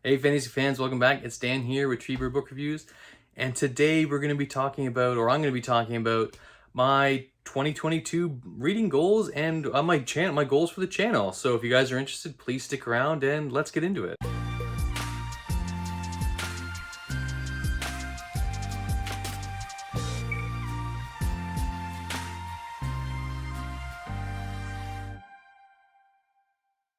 Hey fantasy fans, welcome back. It's Dan here with TreeBeard Book Reviews. And today we're going to be talking about, or I'm going to be talking about my 2022 reading goals and my goals for the channel. So if you guys are interested, please stick around and let's get into it.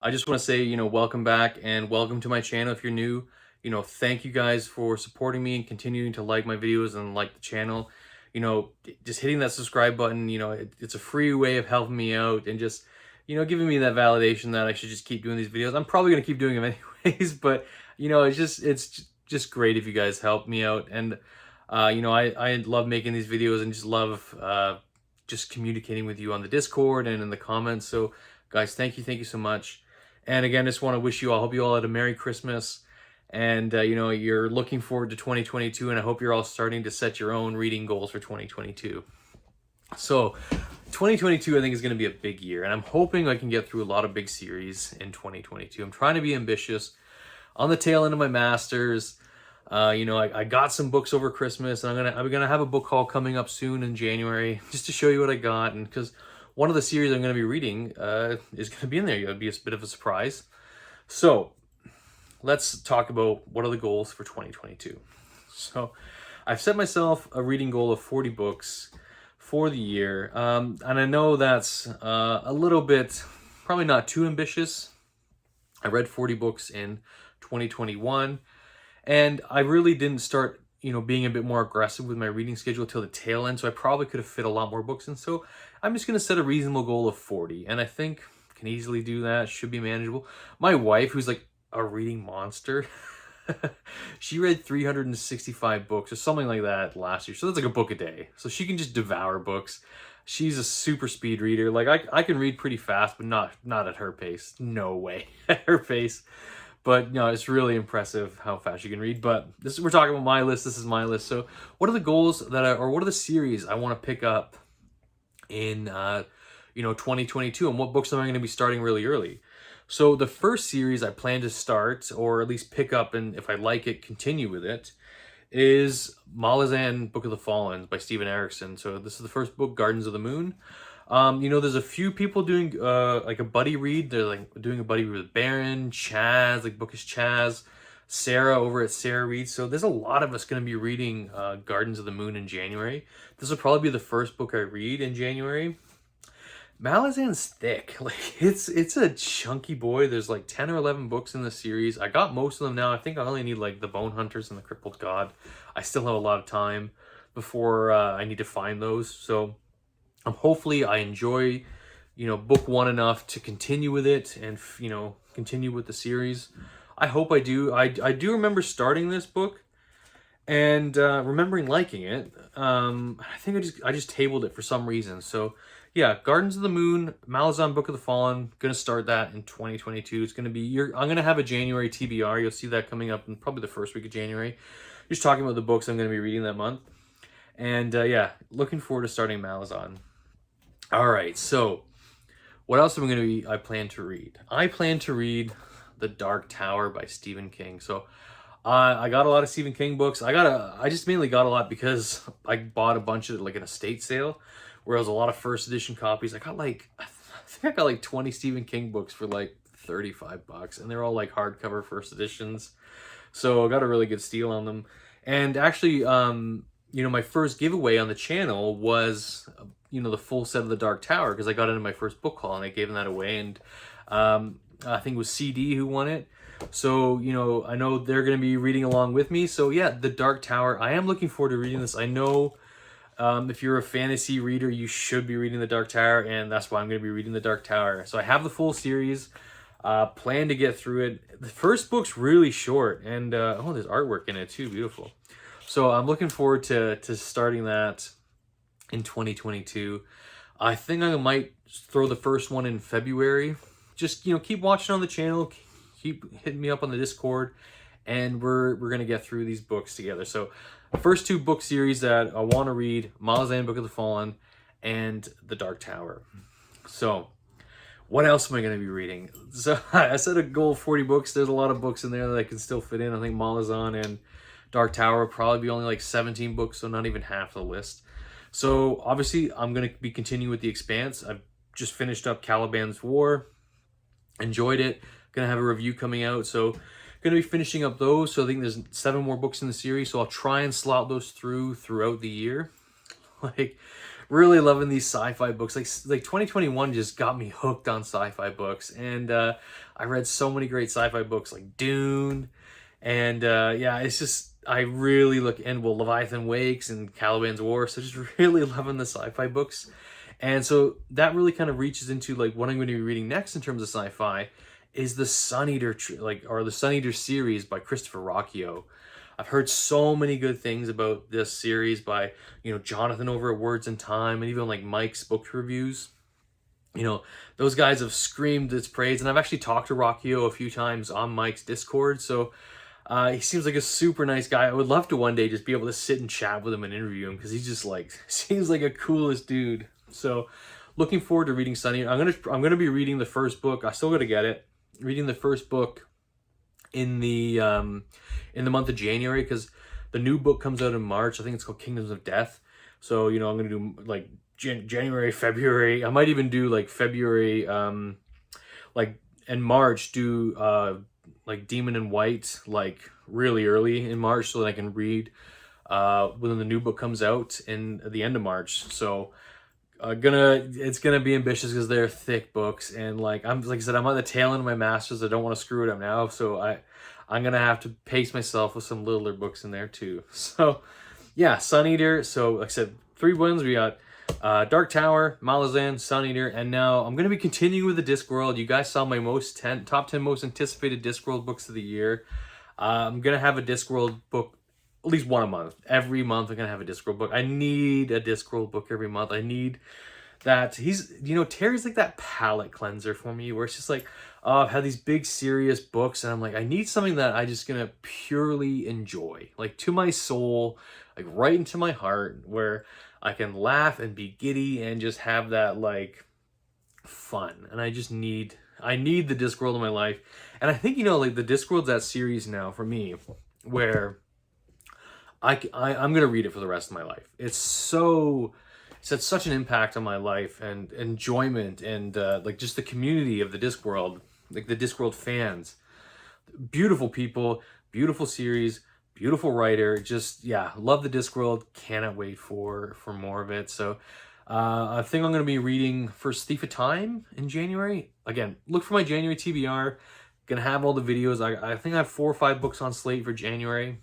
I just want to say, welcome back and welcome to my channel if you're new. Thank you guys for supporting me and continuing to like my videos and like the channel. Just hitting that subscribe button, it's a free way of helping me out and just, giving me that validation that I should just keep doing these videos. I'm probably going to keep doing them anyways, but, it's just great if you guys help me out. And, I love making these videos and just love just communicating with you on the Discord and in the comments. So, guys, thank you so much. And again, just want to wish you all, hope you all had a Merry Christmas. And, you're looking forward to 2022. And I hope you're all starting to set your own reading goals for 2022. So 2022, I think, is going to be a big year. And I'm hoping I can get through a lot of big series in 2022. I'm trying to be ambitious on the tail end of my master's. I got some books over Christmas, and I'm gonna have a book haul coming up soon in January, just to show you what I got. And because one of the series I'm going to be reading is going to be in there. It'll be a bit of a surprise. So let's talk about what are the goals for 2022. So I've set myself a reading goal of 40 books for the year. And I know that's a little bit, probably not too ambitious. I read 40 books in 2021, and I really didn't start being a bit more aggressive with my reading schedule till the tail end, so I probably could have fit a lot more books in. So I'm just going to set a reasonable goal of 40, and I think I can easily do that. Should be manageable. My wife, who's like a reading monster, she read 365 books or something like that last year. So that's like a book a day. So she can just devour books. She's a super speed reader. Like I can read pretty fast, but not at her pace. No way at her pace. But it's really impressive how fast you can read. But we're talking about my list. This is my list. So what are the goals or what are the series I want to pick up in 2022, and what books am I going to be starting really early? So the first series I plan to start, or at least pick up, and if I like it, continue with it, is Malazan Book of the Fallen by Steven Erikson. So this is the first book, Gardens of the Moon. There's a few people doing like a buddy read. They're like doing a buddy read with Baron, Chaz, like Bookish Chaz, Sarah over at Sarah Reads. So there's a lot of us going to be reading Gardens of the Moon in January. This will probably be the first book I read in January. Malazan's thick. Like it's a chunky boy. There's like 10 or 11 books in the series. I got most of them now. I think I only need like the Bone Hunters and the Crippled God. I still have a lot of time before I need to find those. So hopefully I enjoy, book one enough to continue with it and, continue with the series. I hope I do. I do remember starting this book and remembering liking it. I think I just tabled it for some reason. So yeah, Gardens of the Moon, Malazan Book of the Fallen, gonna start that in 2022. It's gonna be I'm gonna have a January TBR. You'll see that coming up in probably the first week of January. Just talking about the books I'm gonna be reading that month. And yeah, looking forward to starting Malazan. All right, so what else I plan to read? I plan to read The Dark Tower by Stephen King. So I got a lot of Stephen King books. I just mainly got a lot because I bought a bunch of like an estate sale, where it was a lot of first edition copies. I think I got like 20 Stephen King books for like $35, and they're all like hardcover first editions. So I got a really good steal on them. And actually, my first giveaway on the channel was, the full set of The Dark Tower, because I got it in my first book haul and I gave that away. And I think it was CD who won it. So, I know they're going to be reading along with me. So yeah, The Dark Tower. I am looking forward to reading this. I know if you're a fantasy reader, you should be reading The Dark Tower, and that's why I'm going to be reading The Dark Tower. So I have the full series, plan to get through it. The first book's really short, and there's artwork in it too, beautiful. So I'm looking forward to starting that in 2022. I think I might throw the first one in February. Just, keep watching on the channel, keep hitting me up on the Discord, and we're going to get through these books together. So the first two book series that I want to read, Malazan Book of the Fallen and The Dark Tower. So what else am I going to be reading? So I set a goal of 40 books. There's a lot of books in there that I can still fit in. I think Malazan and Dark Tower will probably be only like 17 books, so not even half the list. So obviously I'm going to be continuing with The Expanse. I've just finished up Caliban's War. Enjoyed it. Going to have a review coming out. So going to be finishing up those. So I think there's 7 more books in the series. So I'll try and slot those throughout the year. Like, really loving these sci-fi books. Like 2021 just got me hooked on sci-fi books. And I read so many great sci-fi books like Dune. And yeah, it's just, I really look, and well, Leviathan Wakes and Caliban's War. So just really loving the sci-fi books. And so that really kind of reaches into like what I'm going to be reading next in terms of sci-fi is the Sun Eater, or the Sun Eater series by Christopher Rocchio. I've heard so many good things about this series by, you know, Jonathan over at Words in Time, and even like Mike's book reviews. You know, those guys have screamed its praise, and I've actually talked to Rocchio a few times on Mike's Discord, so he seems like a super nice guy. I would love to one day just be able to sit and chat with him and interview him, because he's just like, seems like a coolest dude. So looking forward to reading Sun Eater. I'm gonna be reading the first book. I still gotta get it. Reading the first book in the month of January, because the new book comes out in March. I think it's called Kingdoms of Death. So, you know, I'm gonna do like January, February. I might even do like February, like, and March do like Demon in White, like really early in March, so that I can read when the new book comes out in the end of March. So it's gonna be ambitious because they're thick books, and like I said, I'm on the tail end of my masters. I don't want to screw it up now, so I'm gonna have to pace myself with some littler books in there too. So yeah, Sun Eater. So like I said, 3 wins. We got Dark Tower, Malazan, Sun Eater, and now I'm gonna be continuing with the Discworld. You guys saw my top 10 most anticipated Discworld books of the year. I'm gonna have a Discworld book at least one a month. Every month I'm gonna have a Discworld book. I need a Discworld book every month. I need that. Terry's like that palate cleanser for me, where it's just like, I've had these big serious books, and I'm like, I need something that I just gonna purely enjoy, like to my soul, like right into my heart, where I can laugh and be giddy and just have that like fun. And I need the Discworld in my life. And I think, you know, like the Discworld's that series now for me where I'm gonna read it for the rest of my life. It's had such an impact on my life and enjoyment, and like just the community of the Discworld, like the Discworld fans, beautiful people, beautiful series, beautiful writer. Just, yeah, love the Discworld. Cannot wait for more of it. So I think I'm gonna be reading First Thief of Time in January. Again, look for my January TBR. Gonna have all the videos. I think I have 4 or 5 books on slate for January.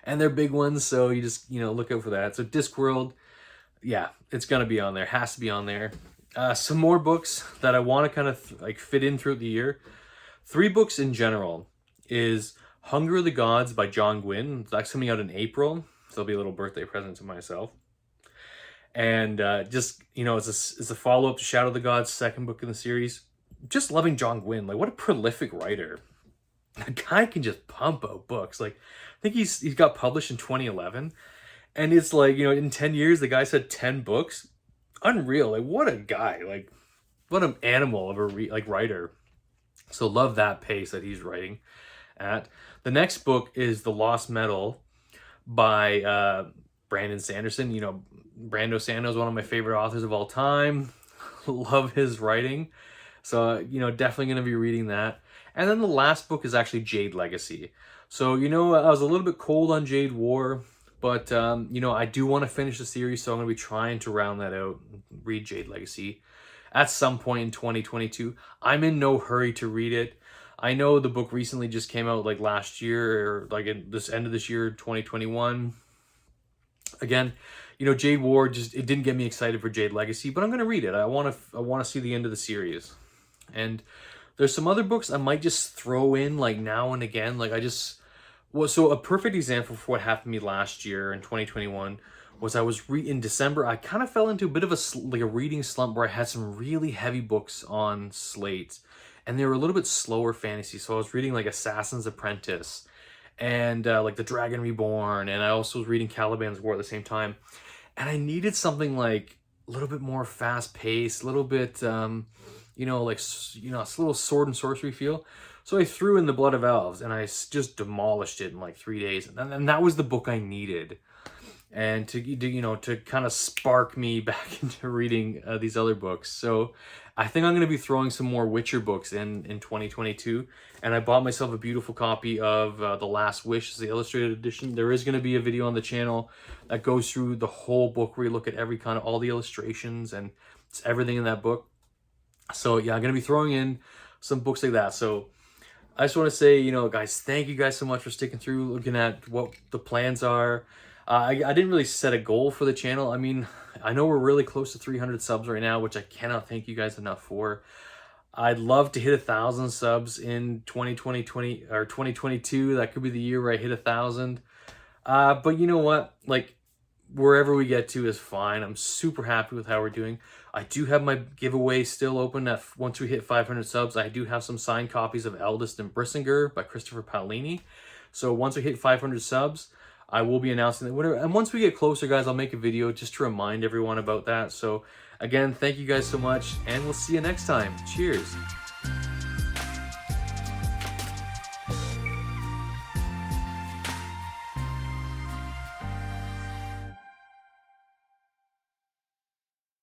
And they're big ones, so you just, you know, look out for that. So Discworld, yeah, it's gonna be on there, has to be on there. Some more books that I want to kind of like fit in throughout the year. 3 books in general is Hunger of the Gods by John Gwynne. That's coming out in April, so it'll be a little birthday present to myself. And just, you know, it's a follow-up to Shadow of the Gods, 2nd book in the series. Just loving John Gwynne. Like, what a prolific writer. The guy can just pump out books. Like, I think he's got published in 2011, and it's like, you know, in 10 years the guy said 10 books. Unreal. Like, what a guy. Like, what an animal of a writer. So love that pace that he's writing at. The next book is The Lost Metal by Brandon Sanderson. You know, Brando Sando is one of my favorite authors of all time. Love his writing. So, you know, definitely going to be reading that. And then the last book is actually Jade Legacy. So, you know, I was a little bit cold on Jade War, but, you know, I do want to finish the series, so I'm going to be trying to round that out, read Jade Legacy at some point in 2022. I'm in no hurry to read it. I know the book recently just came out like last year, or like in this end of this year, 2021. Again, you know, Jade War it didn't get me excited for Jade Legacy, but I'm going to read it. I want to see the end of the series. And there's some other books I might just throw in like now and again. Like so a perfect example for what happened to me last year in 2021 was in December, I kind of fell into a bit of a reading slump where I had some really heavy books on slate, and they were a little bit slower fantasy. So I was reading like Assassin's Apprentice and like The Dragon Reborn, and I also was reading Caliban's War at the same time. And I needed something like a little bit more fast paced, a little bit, you know, like, you know, it's a little sword and sorcery feel. So I threw in the Blood of Elves and I just demolished it in like 3 days. And that was the book I needed. And to, you know, to kind of spark me back into reading these other books. So I think I'm going to be throwing some more Witcher books in 2022. And I bought myself a beautiful copy of The Last Wish, the illustrated edition. There is going to be a video on the channel that goes through the whole book where you look at every kind of, all the illustrations and it's everything in that book. So yeah, I'm going to be throwing in some books like that. So I just want to say, you know, guys, thank you guys so much for sticking through, looking at what the plans are. I didn't really set a goal for the channel. I mean, I know we're really close to 300 subs right now, which I cannot thank you guys enough for. I'd love to hit 1,000 subs in 2020 or 2022. That could be the year where I hit 1,000. But you know what? Like, wherever we get to is fine. I'm super happy with how we're doing. I do have my giveaway still open. Once we hit 500 subs, I do have some signed copies of Eldest and Brissinger by Christopher Paolini. So once we hit 500 subs, I will be announcing that. Whatever. And once we get closer, guys, I'll make a video just to remind everyone about that. So again, thank you guys so much, and we'll see you next time. Cheers.